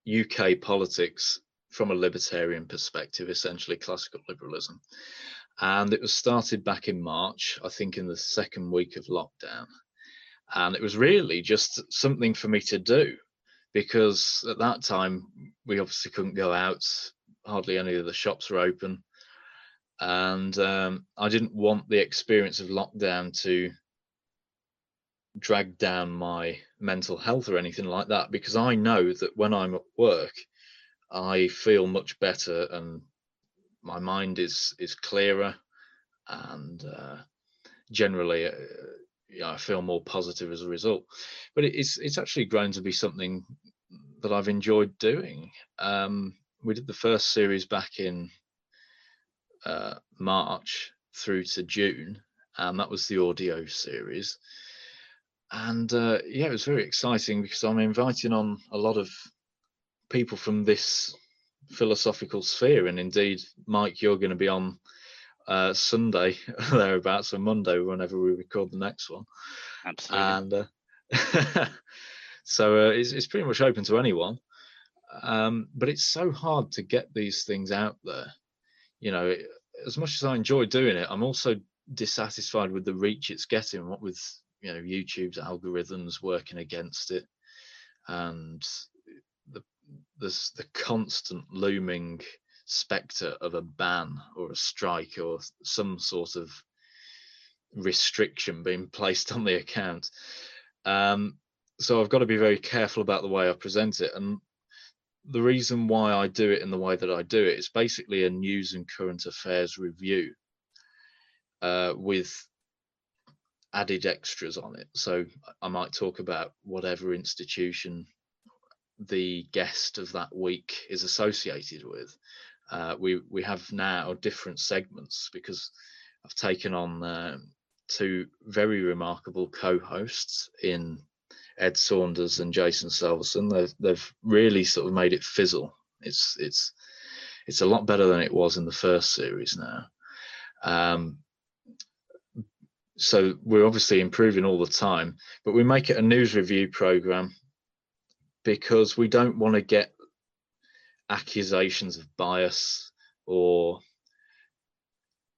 UK politics from a libertarian perspective, essentially classical liberalism. And it was started back in March, I think in the second week of lockdown. And it was really just something for me to do, because at that time we obviously couldn't go out, hardly any of the shops were open. And I didn't want the experience of lockdown to drag down my mental health or anything like that, because I know that when I'm at work, I feel much better and my mind is clearer, and generally I feel more positive as a result. But it's actually grown to be something that I've enjoyed doing. We did the first series back in March through to June, and that was the audio series. And yeah, it was very exciting because I'm inviting on a lot of people from this philosophical sphere, and indeed, Mike, you're going to be on Sunday thereabouts, or Monday, whenever we record the next one. Absolutely. And so it's pretty much open to anyone, but it's so hard to get these things out there. You know, as much as I enjoy doing it, I'm also dissatisfied with the reach it's getting, what with, you know, YouTube's algorithms working against it, and there's the constant looming spectre of a ban or a strike or some sort of restriction being placed on the account. So I've got to be very careful about the way I present it. And the reason why I do it in the way that I do it is basically a news and current affairs review with added extras on it. So I might talk about whatever institution the guest of that week is associated with. We have now different segments because I've taken on two very remarkable co-hosts in Ed Saunders and Jason Selverson. They've really sort of made it fizzle. It's a lot better than it was in the first series now. So we're obviously improving all the time, but we make it a news review program because we don't want to get accusations of bias, or,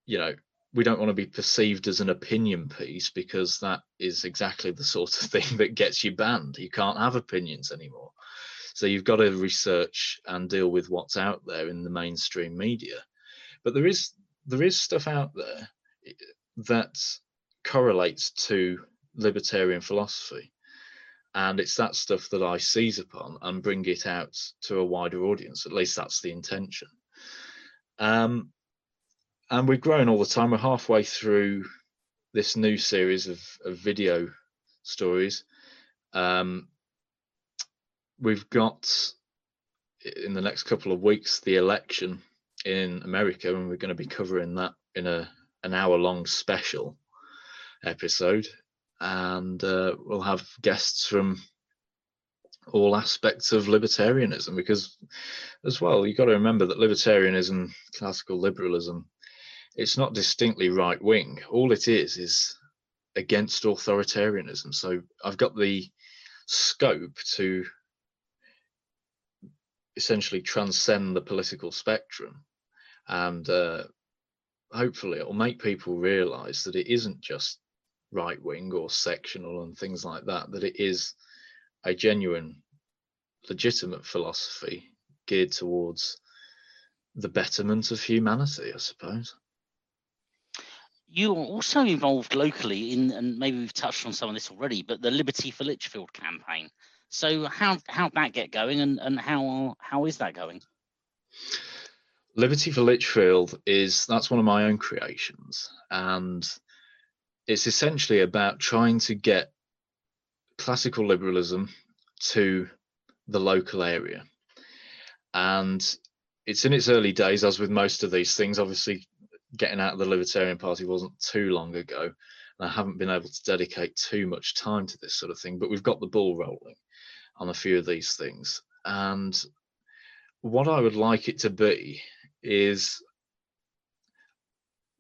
you know, we don't want to be perceived as an opinion piece, because that is exactly the sort of thing that gets you banned. You can't have opinions anymore. So you've got to research and deal with what's out there in the mainstream media. But there is stuff out there that correlates to libertarian philosophy. And it's that stuff that I seize upon and bring it out to a wider audience. At least that's the intention. And we're growing all the time. We're halfway through this new series of video stories. We've got, in the next couple of weeks, the election in America, and we're going to be covering that in an hour-long special episode. And we'll have guests from all aspects of libertarianism, because as well, you've got to remember that libertarianism, classical liberalism, it's not distinctly right wing. All it is against authoritarianism. So I've got the scope to essentially transcend the political spectrum, and hopefully it'll make people realize that it isn't just right wing or sectional and things like that, that it is a genuine, legitimate philosophy geared towards the betterment of humanity, I suppose. you are also involved locally in, and maybe we've touched on some of this already, but the Liberty for Litchfield campaign. So how'd that get going, and how is that going? Liberty for Litchfield that's one of my own creations, and it's essentially about trying to get classical liberalism to the local area. And it's in its early days, as with most of these things. Obviously, getting out of the Libertarian Party wasn't too long ago, and I haven't been able to dedicate too much time to this sort of thing, but we've got the ball rolling on a few of these things. And what I would like it to be is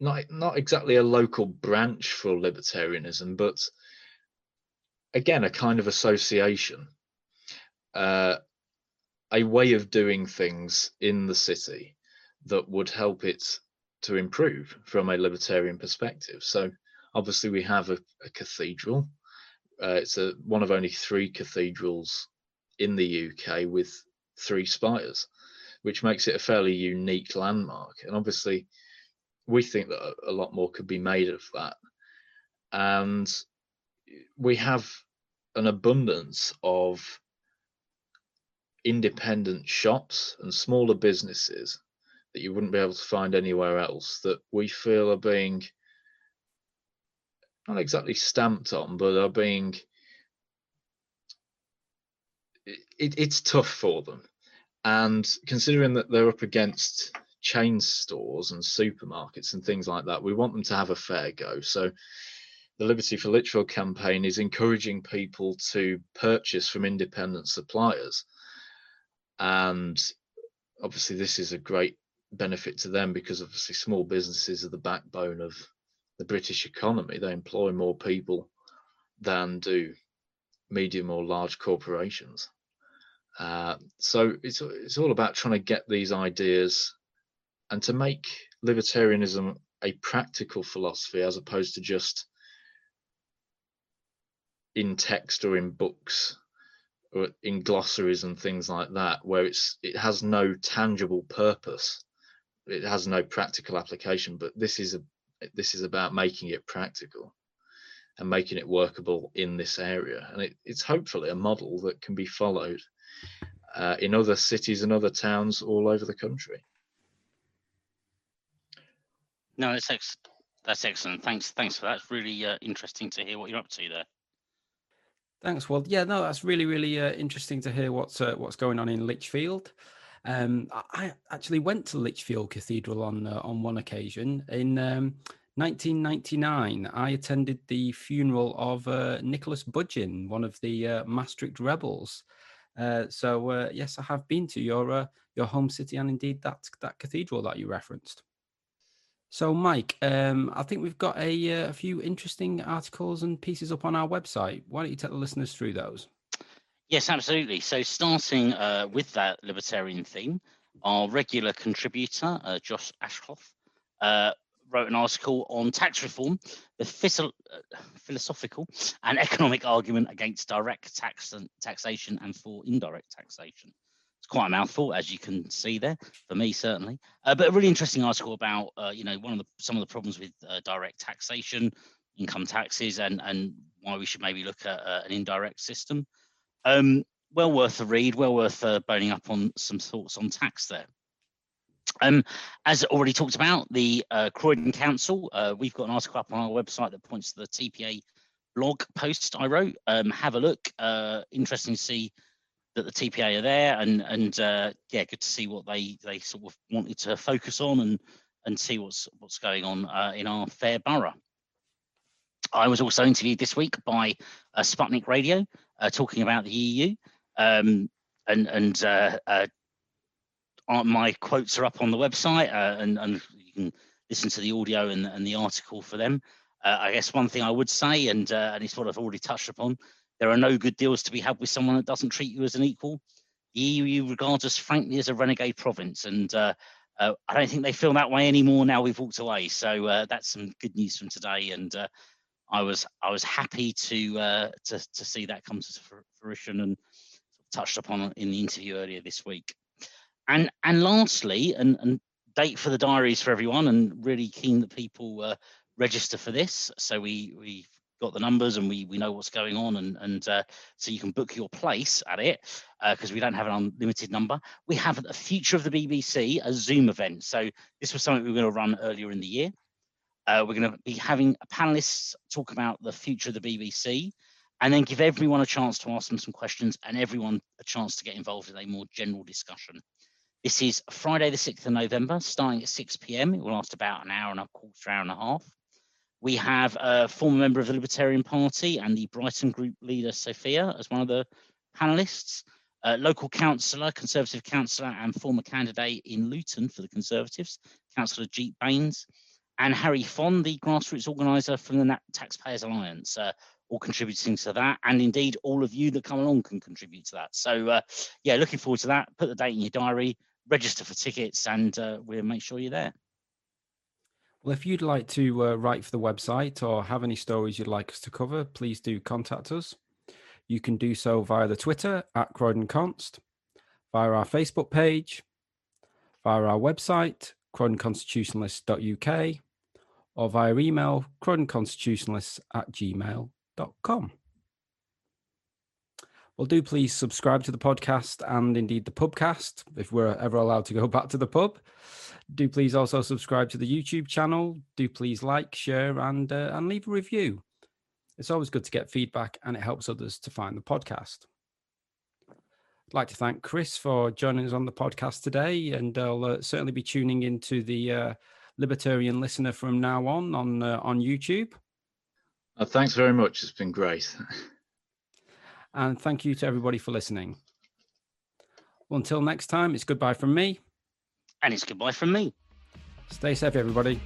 not exactly a local branch for libertarianism, but again, a kind of association, a way of doing things in the city that would help it to improve from a libertarian perspective. So obviously we have a cathedral. It's one of only 3 cathedrals in the UK with 3 spires, which makes it a fairly unique landmark. And obviously we think that a lot more could be made of that. And we have an abundance of independent shops and smaller businesses that you wouldn't be able to find anywhere else, that we feel are being not exactly stamped on, but are being, it's tough for them. And considering that they're up against chain stores and supermarkets and things like that, we want them to have a fair go. So the Liberty for Litchfield campaign is encouraging people to purchase from independent suppliers. And obviously this is a great benefit to them, because obviously small businesses are the backbone of the British economy. They employ more people than do medium or large corporations. So it's all about trying to get these ideas and to make libertarianism a practical philosophy, as opposed to just in text or in books or in glossaries and things like that, where it has no tangible purpose, it has no practical application. But this is about making it practical and making it workable in this area, and it's hopefully a model that can be followed in other cities and other towns all over the country. No, that's excellent. Thanks for that. It's really interesting to hear what you're up to there. Thanks, Well, yeah, no, that's really interesting to hear what's going on in Litchfield. I actually went to Litchfield Cathedral on one occasion in 1999. I attended the funeral of Nicholas Budgeon, one of the Maastricht rebels. So yes, I have been to your home city, and indeed that cathedral that you referenced. So, Mike, I think we've got a few interesting articles and pieces up on our website. Why don't you take the listeners through those? Yes, absolutely. So starting with that libertarian theme, our regular contributor, Josh Ashcroft, wrote an article on tax reform, the philosophical and economic argument against direct taxation and for indirect taxation. It's quite a mouthful, as you can see there, for me certainly. But a really interesting article about some of the problems with direct taxation, income taxes, and why we should maybe look at an indirect system. Well worth a read, well worth boning up on some thoughts on tax there. As already talked about, the Croydon Council, we've got an article up on our website that points to the TPA blog post I wrote. Have a look. Interesting to see that the TPA are there, and yeah, good to see what they sort of wanted to focus on and see what's going on in our fair borough. I was also interviewed this week by Sputnik Radio, talking about the EU, and my quotes are up on the website, and you can listen to the audio and the article for them. I guess one thing I would say, and it's what I've already touched upon, there are no good deals to be had with someone that doesn't treat you as an equal. The EU regards us, frankly, as a renegade province, and I don't think they feel that way anymore now we've walked away. So that's some good news from today, and I was happy to see that come to fruition, and touched upon in the interview earlier this week. And lastly, and date for the diaries for everyone, and really keen that people register for this. So we've got the numbers and we know what's going on, and so you can book your place at it, because we don't have an unlimited number. We have a Future of the BBC, a Zoom event. So this was something we were going to run earlier in the year. We're going to be having panelists talk about the future of the BBC, and then give everyone a chance to ask them some questions and everyone a chance to get involved in a more general discussion. This is Friday the 6th of November, starting at 6 p.m. It will last about an hour and a quarter, hour and a half. We have a former member of the Libertarian Party and the Brighton group leader, Sophia, as one of the panelists. Local councillor, Conservative councillor and former candidate in Luton for the Conservatives, Councillor Jeet Baines, and Harry Fon, the grassroots organiser from the Taxpayers Alliance, all contributing to that. And indeed, all of you that come along can contribute to that. So yeah, looking forward to that. Put the date in your diary, register for tickets, and we'll make sure you're there. Well, if you'd like to write for the website or have any stories you'd like us to cover, please do contact us. You can do so via the Twitter at Croydon Const, via our Facebook page, via our website, croydonconstitutionalist.uk, or via email, croydonconstitutionalists@gmail.com. Well, do please subscribe to the podcast and indeed the pubcast, if we're ever allowed to go back to the pub. Do please also subscribe to the YouTube channel. Do please like, share, and leave a review. It's always good to get feedback, and it helps others to find the podcast. I'd like to thank Chris for joining us on the podcast today, and I'll certainly be tuning into the Libertarian Listener from now on YouTube. Thanks very much. It's been great. And thank you to everybody for listening. Well, until next time, it's goodbye from me. And it's goodbye from me. Stay safe, everybody. We